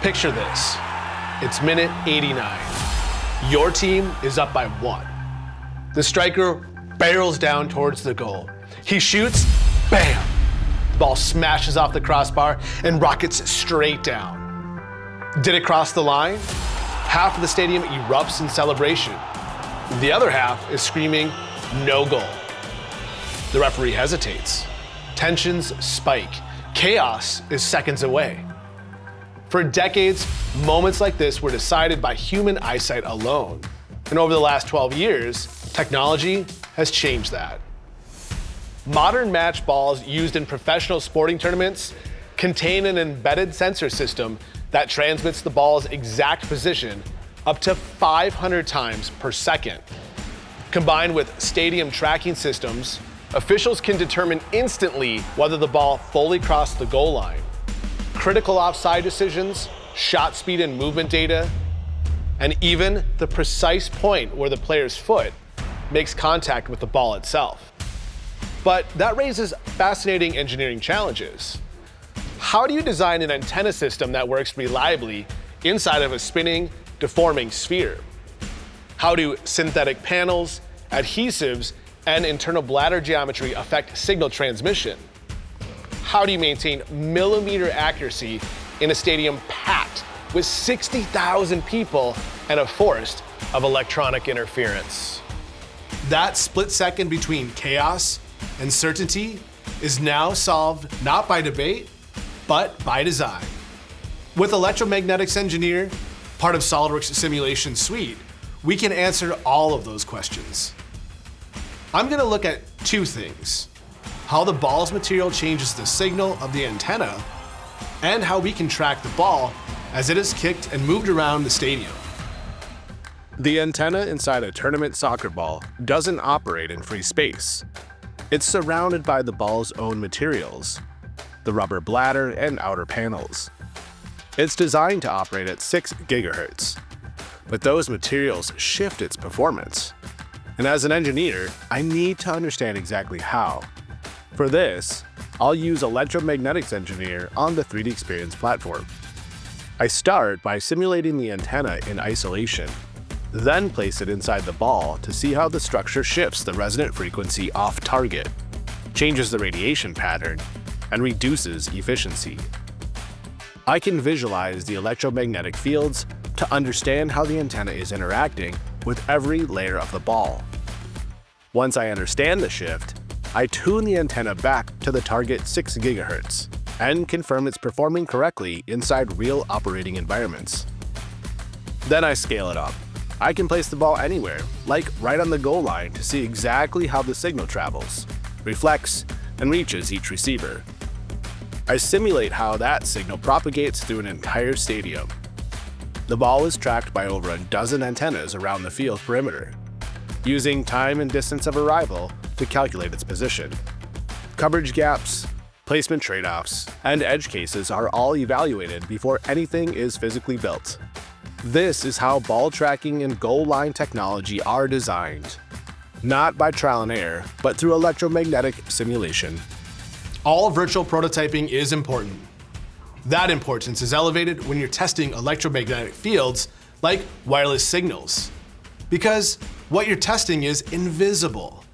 Picture this. It's minute 89. Your team is up by 1. The striker barrels down towards the goal. He shoots, bam! The ball smashes off the crossbar and rockets straight down. Did it cross the line? Half of the stadium erupts in celebration. The other half is screaming, no goal. The referee hesitates. Tensions spike. Chaos is seconds away. For decades, moments like this were decided by human eyesight alone. And over the last 12 years, technology has changed that. Modern match balls used in professional sporting tournaments contain an embedded sensor system that transmits the ball's exact position up to 500 times per second. Combined with stadium tracking systems, officials can determine instantly whether the ball fully crossed the goal line. Critical offside decisions, shot speed and movement data, and even the precise point where the player's foot makes contact with the ball itself. But that raises fascinating engineering challenges. How do you design an antenna system that works reliably inside of a spinning, deforming sphere? How do synthetic panels, adhesives, and internal bladder geometry affect signal transmission? How do you maintain millimeter accuracy in a stadium packed with 60,000 people and a forest of electronic interference? That split second between chaos and certainty is now solved not by debate, but by design. With Electromagnetics Engineer, part of SOLIDWORKS simulation suite, we can answer all of those questions. I'm going to look at 2 things: how the ball's material changes the signal of the antenna, and how we can track the ball as it is kicked and moved around the stadium. The antenna inside a tournament soccer ball doesn't operate in free space. It's surrounded by the ball's own materials, the rubber bladder and outer panels. It's designed to operate at 6 GHz, but those materials shift its performance. And as an engineer, I need to understand exactly how. For this, I'll use Electromagnetics Engineer on the 3D Experience platform. I start by simulating the antenna in isolation, then place it inside the ball to see how the structure shifts the resonant frequency off target, changes the radiation pattern, and reduces efficiency. I can visualize the electromagnetic fields to understand how the antenna is interacting with every layer of the ball. Once I understand the shift, I tune the antenna back to the target 6 GHz and confirm it's performing correctly inside real operating environments. Then I scale it up. I can place the ball anywhere, like right on the goal line, to see exactly how the signal travels, reflects, and reaches each receiver. I simulate how that signal propagates through an entire stadium. The ball is tracked by over a dozen antennas around the field perimeter, using time and distance of arrival to calculate its position. Coverage gaps, placement trade-offs, and edge cases are all evaluated before anything is physically built. This is how ball tracking and goal line technology are designed, not by trial and error, but through electromagnetic simulation. All virtual prototyping is important. That importance is elevated when you're testing electromagnetic fields like wireless signals, because what you're testing is invisible.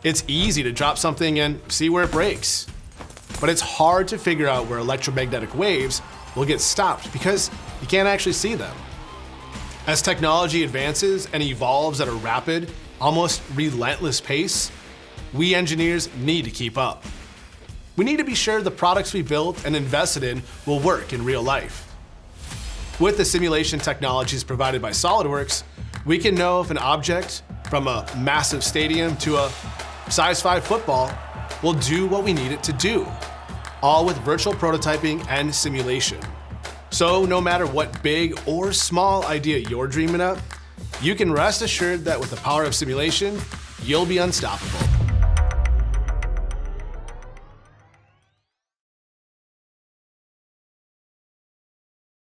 It's easy to drop something and see where it breaks, but it's hard to figure out where electromagnetic waves will get stopped because you can't actually see them. As technology advances and evolves at a rapid, almost relentless pace, we engineers need to keep up. We need to be sure the products we built and invested in will work in real life. With the simulation technologies provided by SOLIDWORKS, we can know if an object, from a massive stadium to a size 5 football, will do what we need it to do, all with virtual prototyping and simulation. So no matter what big or small idea you're dreaming up, you can rest assured that with the power of simulation, you'll be unstoppable.